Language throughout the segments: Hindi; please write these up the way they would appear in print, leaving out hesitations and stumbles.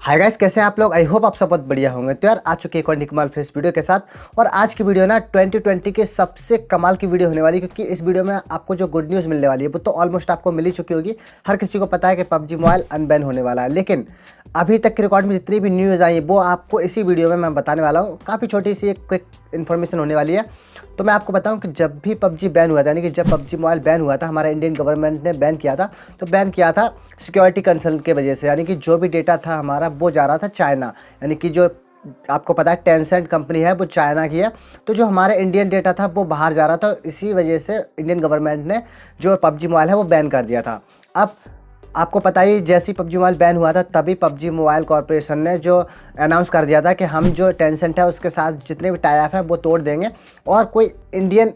हाय गाइस, कैसे हैं आप लोग। आई होप आप सब बहुत बढ़िया होंगे। तो यार आ चुके एक और निकमाल फ्रेश वीडियो के साथ। और आज की वीडियो ना 2020 के सबसे कमाल की वीडियो होने वाली है, क्योंकि इस वीडियो में आपको जो गुड न्यूज़ मिलने वाली है वो तो ऑलमोस्ट आपको मिल ही चुकी होगी। हर किसी को पता है कि पबजी मोबाइल अनबैन होने वाला है, लेकिन अभी तक के रिकॉर्ड में जितनी भी न्यूज़ आई है वो आपको इसी वीडियो में मैं बताने वाला हूँ। काफ़ी छोटी सी एक क्विक इन्फॉर्मेशन होने वाली है। तो मैं आपको बताऊं कि जब भी पबजी बैन हुआ था, यानी कि जब पबजी मोबाइल बैन हुआ था, हमारा इंडियन गवर्नमेंट ने बैन किया था। तो बैन किया था सिक्योरिटी कंसर्न के वजह से, यानी कि जो भी डेटा था हमारा वो जा रहा था चाइना। यानी कि जो आपको पता है टेंसेंट कंपनी है वो चाइना की है, तो जो हमारे इंडियन डेटा था वो बाहर जा रहा था। इसी वजह से इंडियन गवर्नमेंट ने जो पबजी मोबाइल है वो बैन कर दिया था। अब आपको पता ही, जैसे ही पबजी मोबाइल बैन हुआ था तभी पबजी मोबाइल कॉर्पोरेशन ने जो अनाउंस कर दिया था कि हम जो टेंसेंट है उसके साथ जितने भी टाई अप है वो तोड़ देंगे और कोई इंडियन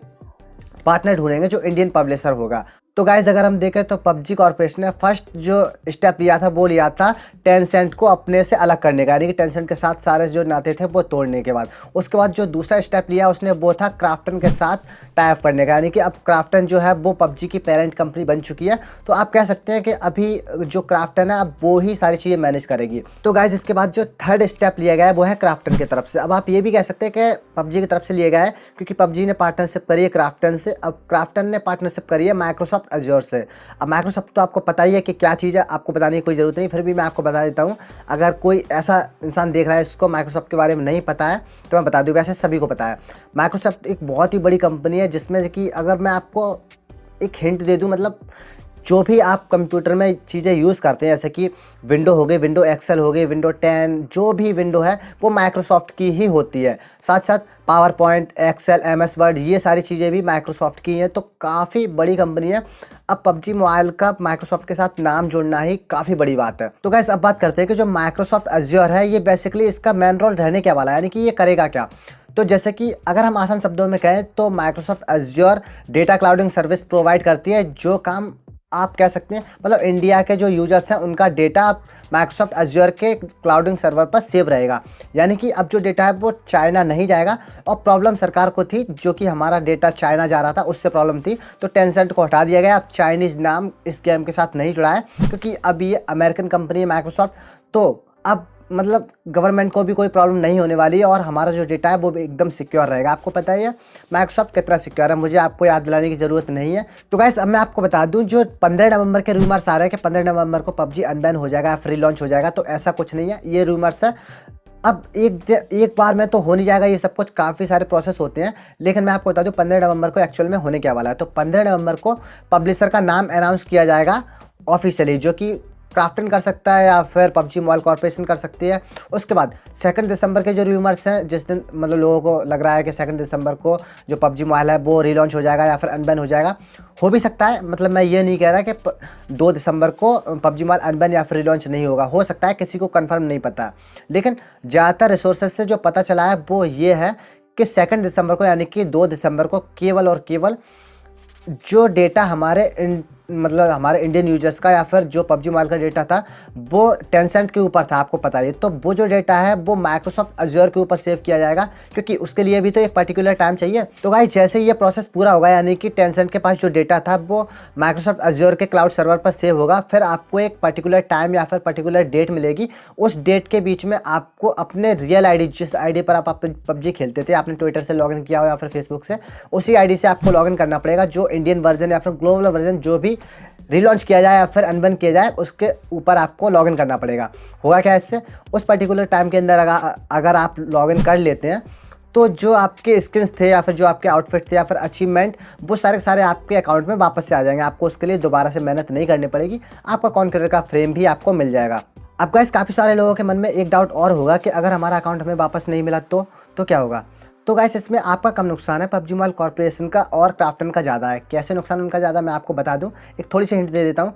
पार्टनर ढूंढेंगे जो इंडियन पब्लिशर होगा। तो गाइज अगर हम देखें तो पबजी कॉर्पोरेशन ने फर्स्ट जो स्टेप लिया था वो लिया था टेंसेंट को अपने से अलग करने का, यानी कि टेंसेंट के साथ सारे जो नाते थे वो तोड़ने के बाद उसके बाद जो दूसरा स्टेप लिया उसने वो था क्राफ्टन के साथ टाई अप करने का। यानी कि अब क्राफ्टन जो है वो पबजी की पेरेंट कंपनी बन चुकी है। तो आप कह सकते हैं कि अभी जो क्राफ्टन है अब वो ही सारी चीज़ें मैनेज करेगी। तो गाइज इसके बाद जो थर्ड स्टेप लिया गया है वो है क्राफ्टन की तरफ से। अब आप ये भी कह सकते हैं कि पबजी की तरफ से लिया गया है क्योंकि पबजी ने पार्टनरशिप करी है क्राफ्टन से। अब क्राफ्टन ने पार्टनरशिप करी है माइक्रोसॉफ्ट अज्योर से। अब माइक्रोसॉफ्ट तो आपको पता ही है कि क्या चीज़ है, आपको बताने की कोई ज़रूरत नहीं, फिर भी मैं आपको बता देता हूँ। अगर कोई ऐसा इंसान देख रहा है इसको माइक्रोसॉफ्ट के बारे में नहीं पता है तो मैं बता दूँ, वैसे सभी को पता है। माइक्रोसॉफ्ट एक बहुत ही बड़ी कंपनी है जिसमें कि अगर मैं आपको एक हिंट दे दूँ, मतलब जो भी आप कंप्यूटर में चीज़ें यूज़ करते हैं, जैसे कि विंडो हो गई, विंडो एक्सेल हो गई, विंडो 10, जो भी विंडो है वो माइक्रोसॉफ्ट की ही होती है। साथ साथ PowerPoint, Excel, MS Word, ये सारी चीज़ें भी माइक्रोसॉफ्ट की हैं। तो काफ़ी बड़ी कंपनी है। अब पबजी मोबाइल का माइक्रोसॉफ्ट के साथ नाम जोड़ना ही काफ़ी बड़ी बात है। तो गाइस अब बात करते हैं कि जो माइक्रोसॉफ्ट अज्योर है ये बेसिकली इसका मेन रोल रहने क्या वाला है, यानी कि ये करेगा क्या। तो जैसे कि अगर हम आसान शब्दों में कहें तो Microsoft Azure data clouding service provide करती है, जो काम आप कह सकते हैं मतलब इंडिया के जो यूजर्स हैं उनका डेटा माइक्रोसॉफ्ट अज्योर के क्लाउडिंग सर्वर पर सेव रहेगा। यानी कि अब जो डेटा है वो चाइना नहीं जाएगा। और प्रॉब्लम सरकार को थी, जो कि हमारा डेटा चाइना जा रहा था उससे प्रॉब्लम थी, तो टेंसेंट को हटा दिया गया। अब चाइनीज़ नाम इस गेम के साथ नहीं जुड़ा है क्योंकि अब ये अमेरिकन कंपनी है माइक्रोसॉफ्ट। तो अब मतलब गवर्नमेंट को भी कोई प्रॉब्लम नहीं होने वाली है और हमारा जो डेटा है वो भी एकदम सिक्योर रहेगा। आपको पता ही है माइक्रोसॉफ्ट कितना सिक्योर है, मुझे आपको याद दिलाने की ज़रूरत नहीं है। तो गाइस अब मैं आपको बता दूं, जो 15 नवंबर के रूमर्स आ रहे हैं कि 15 नवंबर को पबजी अनबैन हो जाएगा, फ्री लॉन्च हो जाएगा, तो ऐसा कुछ नहीं है, ये रूमर्स है। अब एक बार में तो हो नहीं जाएगा ये सब कुछ, काफ़ी सारे प्रोसेस होते हैं। लेकिन मैं आपको बता दूं 15 नवंबर को एक्चुअल में होने क्या वाला है। तो 15 नवंबर को पब्लिशर का नाम अनाउंस किया जाएगा ऑफिशियली, जो कि क्राफ्टन कर सकता है या फिर पबजी मोबाइल कॉर्पोरेशन कर सकती है। उसके बाद 2 दिसंबर के जो रूमर्स हैं, जिस दिन मतलब लोगों को लग रहा है कि 2 दिसंबर को जो पबजी मोबाइल है वो रीलॉन्च हो जाएगा या फिर अनबैन हो जाएगा, हो भी सकता है। मतलब मैं ये नहीं कह रहा कि 2 दिसंबर को पबजी मोबाइल अनबैन या फिर रीलॉन्च नहीं होगा, हो सकता है, किसी को कन्फर्म नहीं पता। लेकिन ज़्यादातर रिसोर्सेज से जो पता चला है वो ये है कि 2 दिसंबर को, यानी कि 2 दिसंबर को केवल और केवल जो डेटा हमारे मतलब हमारे इंडियन यूजर्स का या फिर जो पबजी मोबाइल का डेटा था वो टेंसेंट के ऊपर था, आपको पता है। तो वो जो डेटा है वो माइक्रोसॉफ्ट अज्योर के ऊपर सेव किया जाएगा, क्योंकि उसके लिए भी तो एक पर्टिकुलर टाइम चाहिए। तो गाइस जैसे ही ये प्रोसेस पूरा होगा, यानी कि टेंसेंट के पास जो डेटा था वो माइक्रोसॉफ्ट अज्योर के क्लाउड सर्वर पर सेव होगा, फिर आपको एक पर्टिकुलर टाइम या फिर पर्टिकुलर डेट मिलेगी। उस डेट के बीच में आपको अपने रियल आई डी, जिस आई डी पर आप पबजी खेलते थे, आपने ट्विटर से लॉगिन किया हो या फिर फेसबुक से, उसी आई डी से आपको लॉगिन करना पड़ेगा। जो इंडियन वर्जन या फिर ग्लोबल वर्जन जो भी रीलॉन्च किया जाए या फिर अनबैन किया जाए उसके ऊपर आपको लॉगिन करना पड़ेगा। होगा क्या इससे, उस पर्टिकुलर टाइम के अंदर अगर आप लॉगिन कर लेते हैं तो जो आपके स्किन्स थे या फिर जो आपके आउटफिट थे या फिर अचीवमेंट, वो सारे के सारे आपके अकाउंट में वापस से आ जाएंगे। आपको उसके लिए दोबारा से मेहनत नहीं करनी पड़ेगी, आपका कॉन्करर का फ्रेम भी आपको मिल जाएगा। अब गाइस काफ़ी सारे लोगों के मन में एक डाउट और होगा कि अगर हमारा अकाउंट हमें वापस नहीं मिला तो क्या होगा। तो गाइस इसमें आपका कम नुकसान है पबजी मोबाइल कॉर्पोरेशन का और क्राफ्टन का ज़्यादा है। कैसे नुकसान उनका ज़्यादा, मैं आपको बता दूं, एक थोड़ी सी हिंट दे देता हूं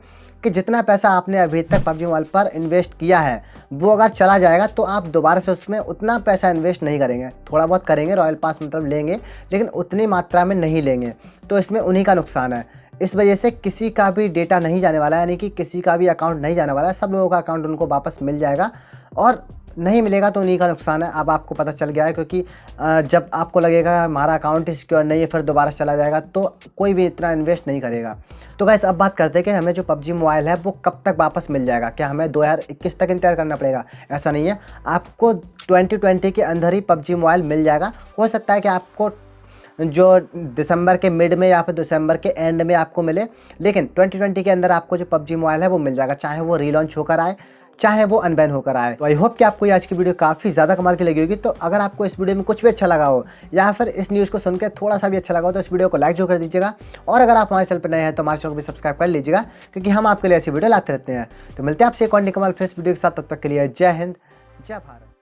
कि जितना पैसा आपने अभी तक पबजी मोबाइल पर इन्वेस्ट किया है वो अगर चला जाएगा तो आप दोबारा से उसमें उतना पैसा इन्वेस्ट नहीं करेंगे। थोड़ा बहुत करेंगे, रॉयल पास मतलब लेंगे, लेकिन उतनी मात्रा में नहीं लेंगे। तो इसमें उन्हीं का नुकसान है। इस वजह से किसी का भी डेटा नहीं जाने वाला है, यानी कि किसी का भी अकाउंट नहीं जाने वाला है। सब लोगों का अकाउंट उनको वापस मिल जाएगा और नहीं मिलेगा तो उन्हीं का नुकसान है। अब आपको पता चल गया है, क्योंकि जब आपको लगेगा हमारा अकाउंट ही सिक्योर नहीं है, फिर दोबारा चला जाएगा तो कोई भी इतना इन्वेस्ट नहीं करेगा। तो गाइस अब बात करते हैं कि हमें जो PUBG मोबाइल है वो कब तक वापस मिल जाएगा। क्या हमें 2021 तक इंतजार करना पड़ेगा? ऐसा नहीं है, आपको 2020 के अंदर ही PUBG मोबाइल मिल जाएगा। हो सकता है कि आपको जो दिसंबर के मिड में या फिर दिसंबर के एंड में आपको मिले, लेकिन 2020 के अंदर आपको जो PUBG मोबाइल है वो मिल जाएगा, चाहे वो रीलॉन्च होकर आए, चाहे वो अनबैन होकर आए। तो आई होप कि आपको ये आज की वीडियो काफ़ी ज़्यादा कमाल की लगी होगी। तो अगर आपको इस वीडियो में कुछ भी अच्छा लगा हो या फिर इस न्यूज़ को सुनकर थोड़ा सा भी अच्छा लगा हो तो इस वीडियो को लाइक जो कर दीजिएगा। और अगर आप हमारे चैनल पर नए हैं तो हमारे चैनल को भी सब्सक्राइब कर लीजिएगा, क्योंकि हम आपके लिए ऐसी वीडियो लाते रहते हैं। तो मिलते हैं आपसे एक और निकमाल फ्रेश वीडियो के साथ, तब तक के लिए जय हिंद, जय भारत।